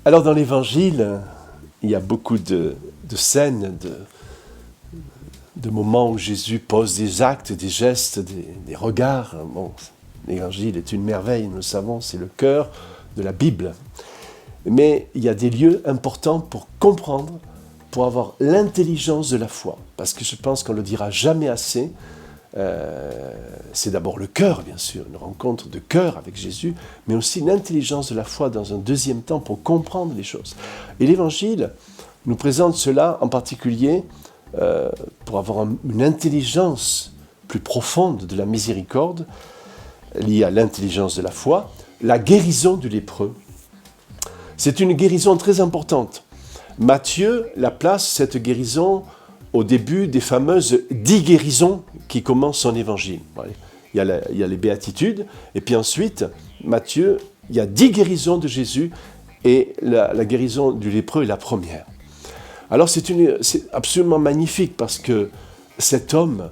Alors dans l'Évangile, il y a beaucoup de scènes, de moments où Jésus pose des actes, des gestes, des regards. Bon, l'Évangile est une merveille, nous le savons, c'est le cœur de la Bible. Mais il y a des lieux importants pour comprendre, pour avoir l'intelligence de la foi. Parce que je pense qu'on ne le dira jamais assez. C'est d'abord le cœur, bien sûr, une rencontre de cœur avec Jésus, mais aussi l'intelligence de la foi dans un deuxième temps pour comprendre les choses. Et l'Évangile nous présente cela en particulier pour avoir une intelligence plus profonde de la miséricorde, liée à l'intelligence de la foi, la guérison du lépreux. C'est une guérison très importante. Matthieu la place, cette guérison, au début des fameuses 10 guérisons qui commencent son évangile. Il y a les béatitudes, et puis ensuite, Matthieu, il y a 10 guérisons de Jésus, et la guérison du lépreux est la première. Alors c'est absolument magnifique, parce que cet homme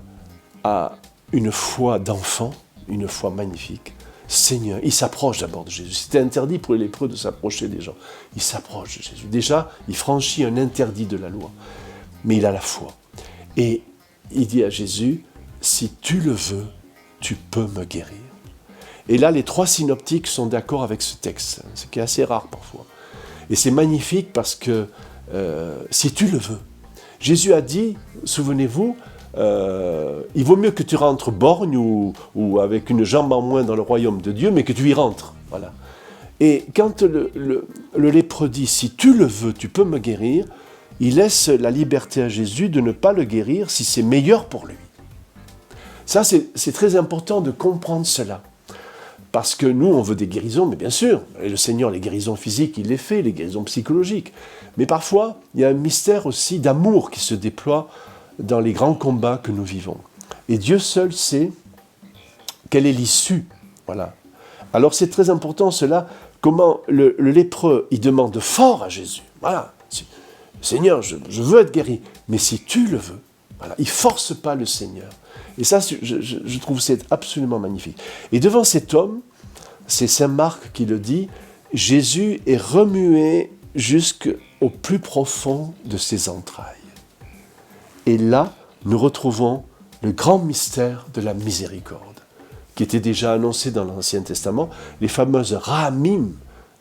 a une foi d'enfant, une foi magnifique. Seigneur, il s'approche d'abord de Jésus. C'était interdit pour les lépreux de s'approcher des gens. Il s'approche de Jésus. Déjà, il franchit un interdit de la loi. Mais il a la foi. Et il dit à Jésus, si tu le veux, tu peux me guérir. Et là, les 3 synoptiques sont d'accord avec ce texte, ce qui est assez rare parfois. Et c'est magnifique parce que si tu le veux, Jésus a dit, souvenez-vous, il vaut mieux que tu rentres borgne ou avec une jambe en moins dans le royaume de Dieu, mais que tu y rentres. Voilà. Et quand le lépreux dit, si tu le veux, tu peux me guérir, il laisse la liberté à Jésus de ne pas le guérir si c'est meilleur pour lui. Ça, c'est très important de comprendre cela. Parce que nous, on veut des guérisons, mais bien sûr, et le Seigneur, les guérisons physiques, il les fait, les guérisons psychologiques. Mais parfois, il y a un mystère aussi d'amour qui se déploie dans les grands combats que nous vivons. Et Dieu seul sait quelle est l'issue. Voilà. Alors c'est très important cela, comment le lépreux, il demande fort à Jésus. Voilà. Seigneur, je veux être guéri, mais si tu le veux, voilà, il ne force pas le Seigneur. Et ça, je trouve c'est absolument magnifique. Et devant cet homme, c'est saint Marc qui le dit, Jésus est remué jusqu'au plus profond de ses entrailles. Et là, nous retrouvons le grand mystère de la miséricorde, qui était déjà annoncé dans l'Ancien Testament, les fameuses Rahamim,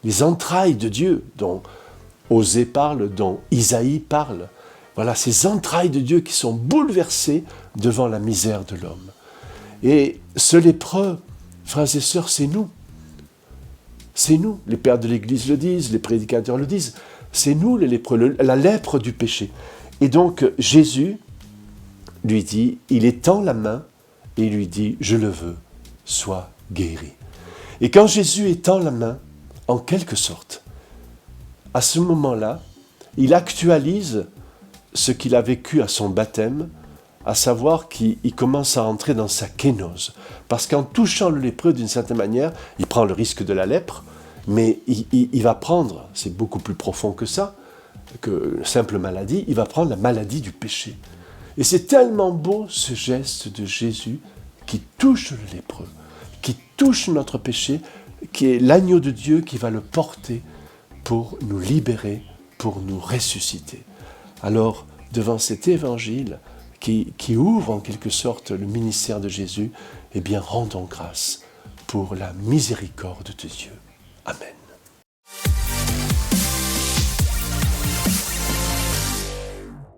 les entrailles de Dieu, dont Osée parle, dont Isaïe parle. Voilà, ces entrailles de Dieu qui sont bouleversées devant la misère de l'homme. Et ce lépreux, frères et sœurs, c'est nous. C'est nous. Les pères de l'Église le disent, les prédicateurs le disent. C'est nous les lépreux, la lèpre du péché. Et donc Jésus lui dit, il étend la main et lui dit, je le veux, sois guéri. Et quand Jésus étend la main, en quelque sorte, à ce moment-là, il actualise ce qu'il a vécu à son baptême, à savoir qu'il commence à entrer dans sa kénose. Parce qu'en touchant le lépreux d'une certaine manière, il prend le risque de la lèpre, mais il va prendre, c'est beaucoup plus profond que ça, que simple maladie, il va prendre la maladie du péché. Et c'est tellement beau ce geste de Jésus qui touche le lépreux, qui touche notre péché, qui est l'agneau de Dieu qui va le porter pour nous libérer, pour nous ressusciter. Alors, devant cet évangile qui ouvre en quelque sorte le ministère de Jésus, eh bien, rendons grâce pour la miséricorde de Dieu. Amen.